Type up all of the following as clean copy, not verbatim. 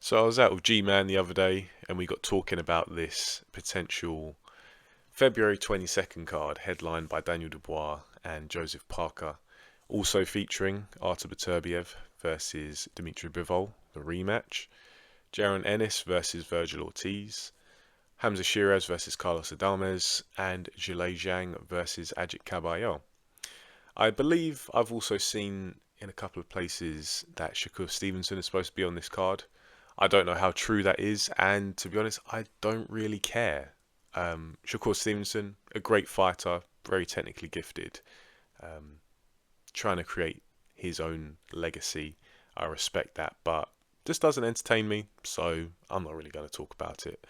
So I was out with G-Man the other day and we got talking about this potential February 22nd card headlined by Daniel Dubois and Joseph Parker, also featuring Artur Beterbiev versus Dimitri Bivol, the rematch, Jaron Ennis versus Virgil Ortiz, Hamza Shiraz versus Carlos Adames, and Zhilei Zhang versus Ajit Caballero. I believe I've also seen in a couple of places that Shakur Stevenson is supposed to be on this card. I don't know how true that is, and to be honest, I don't really care. Shakur Stevenson, a great fighter, very technically gifted, um, trying to create his own legacy. I respect that, but just doesn't entertain me, so I'm not really going to talk about it.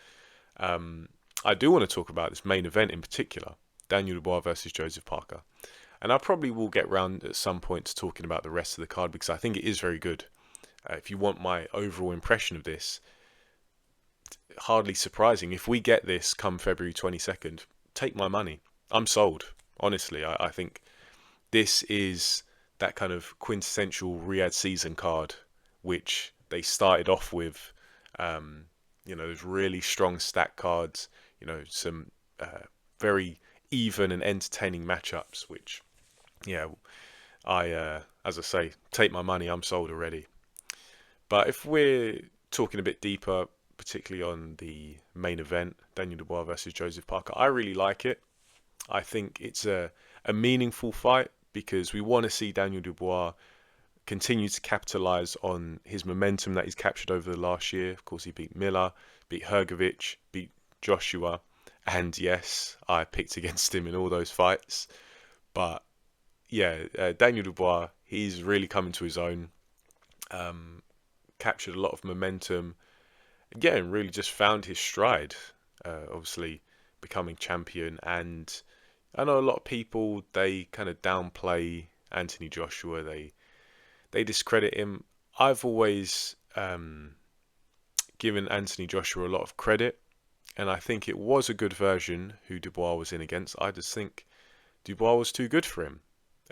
Um, I do want to talk about this main event in particular, Daniel Dubois versus Joseph Parker. And I probably will get round at some point to talking about the rest of the card because I think it is very good. If you want my overall impression of this, hardly surprising. If we get this come February 22nd, take my money. I'm sold. Honestly, I think this is that kind of quintessential Riyadh season card, which they started off with. Um, those really strong stack cards. Some very even and entertaining matchups. Which, yeah, as I say, take my money. I'm sold already. But if we're talking a bit deeper, particularly on the main event, Daniel Dubois versus Joseph Parker, I really like it. I think it's a meaningful fight because we want to see Daniel Dubois continue to capitalize on his momentum that he's captured over the last year. Of course, he beat Miller, beat Hrgovic, beat Joshua, and yes, I picked against him in all those fights. But yeah, Daniel Dubois, he's really coming to his own. Um, Captured a lot of momentum. Again, really just found his stride. Obviously, becoming champion, and I know a lot of people they kind of downplay Anthony Joshua. They discredit him. I've always given Anthony Joshua a lot of credit, and I think it was a good version who Dubois was in against. I just think Dubois was too good for him.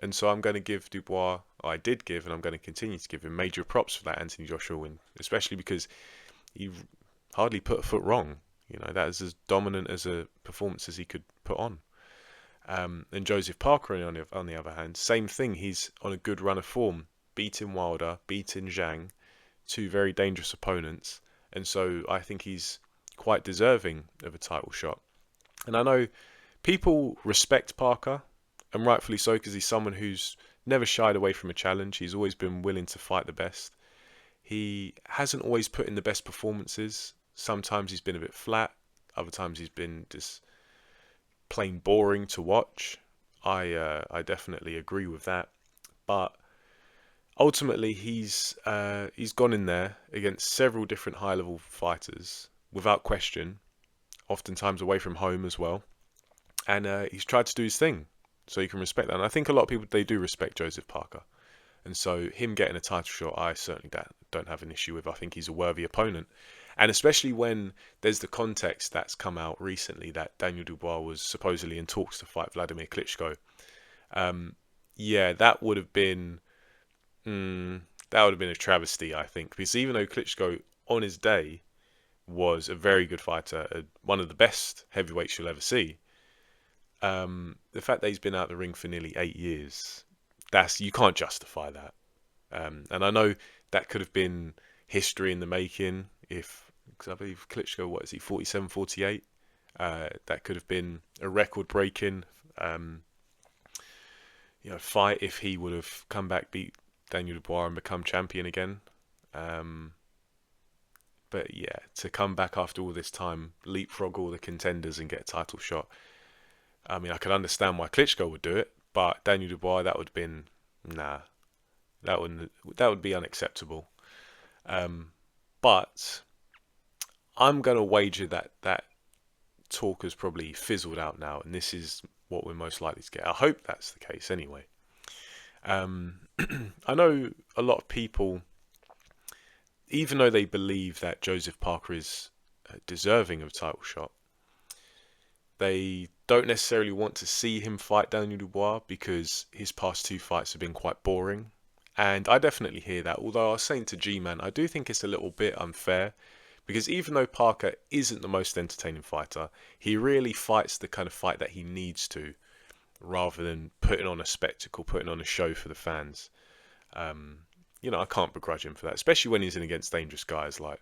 And so I'm going to give Dubois, I did give, and I'm going to continue to give him major props for that Anthony Joshua win, especially because he hardly put a foot wrong. That is as dominant as a performance as he could put on. And Joseph Parker, on the other hand, same thing. He's on a good run of form, beating Wilder, beating Zhang, two very dangerous opponents. And so I think he's quite deserving of a title shot. And I know people respect Parker, and rightfully so, because he's someone who's never shied away from a challenge. He's always been willing to fight the best. He hasn't always put in the best performances. Sometimes he's been a bit flat. Other times he's been just plain boring to watch. I definitely agree with that. But ultimately, he's gone in there against several different high level fighters without question. Oftentimes away from home as well, and he's tried to do his thing. So you can respect that. And I think a lot of people, they do respect Joseph Parker. And so him getting a title shot, I certainly don't have an issue with. I think he's a worthy opponent. And especially when there's the context that's come out recently that Daniel Dubois was supposedly in talks to fight Vladimir Klitschko. Yeah, that would have been a travesty, I think. Because even though Klitschko, on his day, was a very good fighter, one of the best heavyweights you'll ever see, the fact that he's been out the ring for nearly 8 years, you can't justify that. And I know that could have been history in the making because I believe Klitschko, what is he, 47, 48? That could have been a record-breaking, fight if he would have come back, beat Daniel Dubois, and become champion again. But yeah, to come back after all this time, leapfrog all the contenders and get a title shot. I mean, I can understand why Klitschko would do it, but Daniel Dubois, that would have been, nah, that would be unacceptable. But I'm gonna wager that talk has probably fizzled out now, and this is what we're most likely to get. I hope that's the case anyway. I know a lot of people, even though they believe that Joseph Parker is deserving of a title shot, they don't necessarily want to see him fight Daniel Dubois because his past two fights have been quite boring. And I definitely hear that. Although I was saying to G-Man, I do think it's a little bit unfair because even though Parker isn't the most entertaining fighter, he really fights the kind of fight that he needs to, rather than putting on a spectacle, putting on a show for the fans. Um, I can't begrudge him for that, especially when he's in against dangerous guys like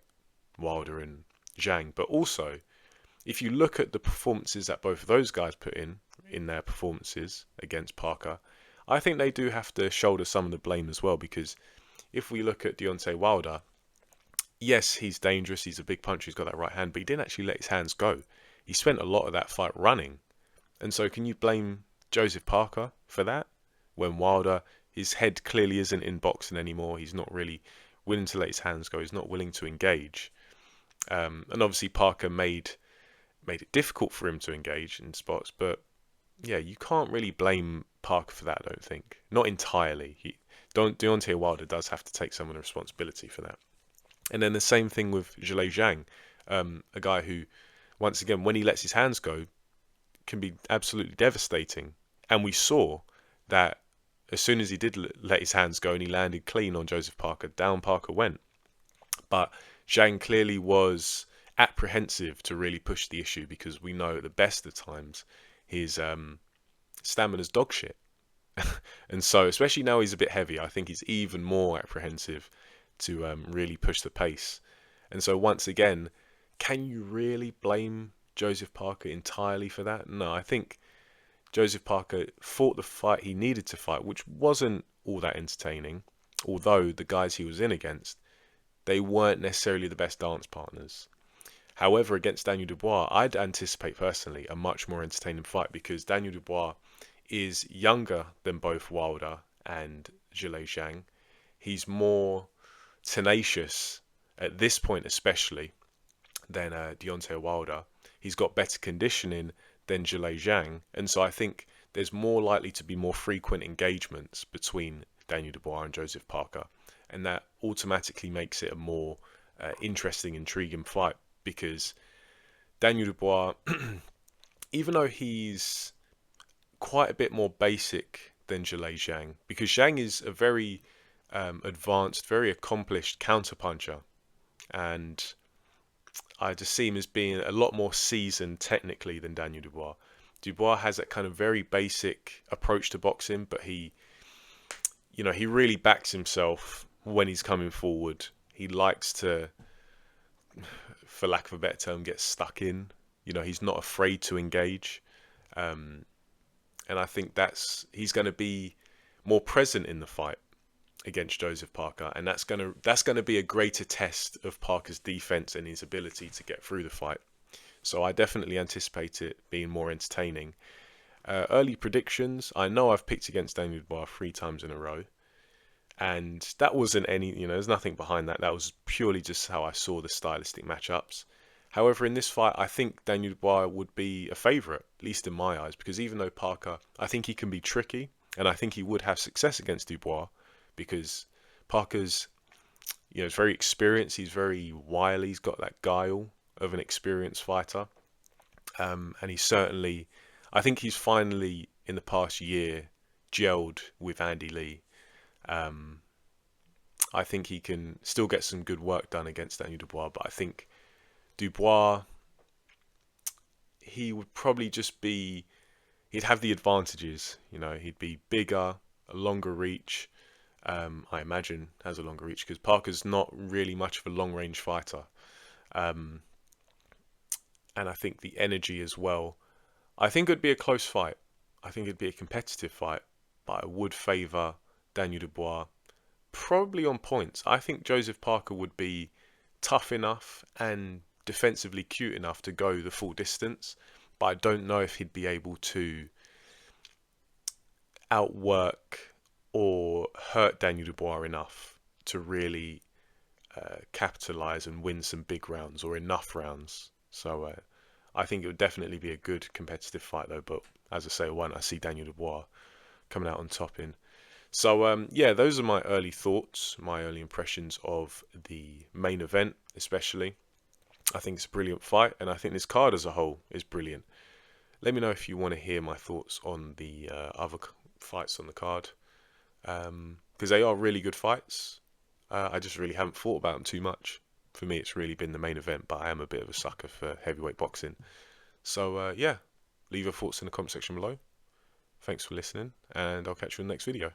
Wilder and Zhang. But also, if you look at the performances that both of those guys put in their performances against Parker, I think they do have to shoulder some of the blame as well. Because if we look at Deontay Wilder, yes, he's dangerous, he's a big puncher, he's got that right hand, but he didn't actually let his hands go. He spent a lot of that fight running. And so can you blame Joseph Parker for that? When Wilder, his head clearly isn't in boxing anymore, he's not really willing to let his hands go, he's not willing to engage. And obviously Parker made it difficult for him to engage in spots, but yeah, you can't really blame Parker for that, I don't think. Not entirely. Deontay Wilder does have to take some of the responsibility for that. And then the same thing with Zhilei Zhang, a guy who, once again, when he lets his hands go, can be absolutely devastating. And we saw that as soon as he did let his hands go and he landed clean on Joseph Parker, down Parker went. But Zhang clearly was apprehensive to really push the issue because we know at the best of times his stamina's dog shit. And so, especially now he's a bit heavy, I think he's even more apprehensive to really push the pace. And so, once again, can you really blame Joseph Parker entirely for that? No, I think Joseph Parker fought the fight he needed to fight, which wasn't all that entertaining. Although the guys he was in against, they weren't necessarily the best dance partners. However, against Daniel Dubois, I'd anticipate personally a much more entertaining fight because Daniel Dubois is younger than both Wilder and Zhilei Zhang. He's more tenacious at this point, especially than Deontay Wilder. He's got better conditioning than Zhilei Zhang, and so I think there's more likely to be more frequent engagements between Daniel Dubois and Joseph Parker, and that automatically makes it a more interesting, intriguing fight because Daniel Dubois, even though he's quite a bit more basic than Zhilei Zhang, because Zhang is a very advanced, very accomplished counterpuncher, and I just see him as being a lot more seasoned technically than Daniel Dubois. Dubois has that kind of very basic approach to boxing, but he really backs himself when he's coming forward. He likes to, for lack of a better term, get stuck in. He's not afraid to engage. And I think he's going to be more present in the fight against Joseph Parker, and that's gonna be a greater test of Parker's defense and his ability to get through the fight. So I definitely anticipate it being more entertaining. Early predictions, I know I've picked against Daniel Dubois 3 times in a row, and that wasn't there's nothing behind that. That was purely just how I saw the stylistic matchups. However, in this fight, I think Daniel Dubois would be a favourite, at least in my eyes, because even though Parker, I think he can be tricky, and I think he would have success against Dubois, because Parker's, is very experienced. He's very wily. He's got that guile of an experienced fighter, and I think he's finally in the past year gelled with Andy Lee. I think he can still get some good work done against Daniel Dubois, but I think Dubois, he would probably he'd have the advantages. He'd be bigger, a longer reach. I imagine has a longer reach because Parker's not really much of a long range fighter. And I think the energy as well. I think it'd be a close fight. I think it'd be a competitive fight, but I would favour Daniel Dubois probably on points. I think Joseph Parker would be tough enough and defensively cute enough to go the full distance, but I don't know if he'd be able to outwork or hurt Daniel Dubois enough to really capitalise and win some big rounds or enough rounds. So I think it would definitely be a good competitive fight though, but as I say, I see Daniel Dubois coming out on top in. So yeah, those are my early thoughts, my early impressions of the main event especially. I think it's a brilliant fight, and I think this card as a whole is brilliant. Let me know if you want to hear my thoughts on the other fights on the card. because they are really good fights. I just really haven't thought about them too much. For me, it's really been the main event, but I am a bit of a sucker for heavyweight boxing. So yeah, leave your thoughts in the comment section below. Thanks for listening, and I'll catch you in the next video.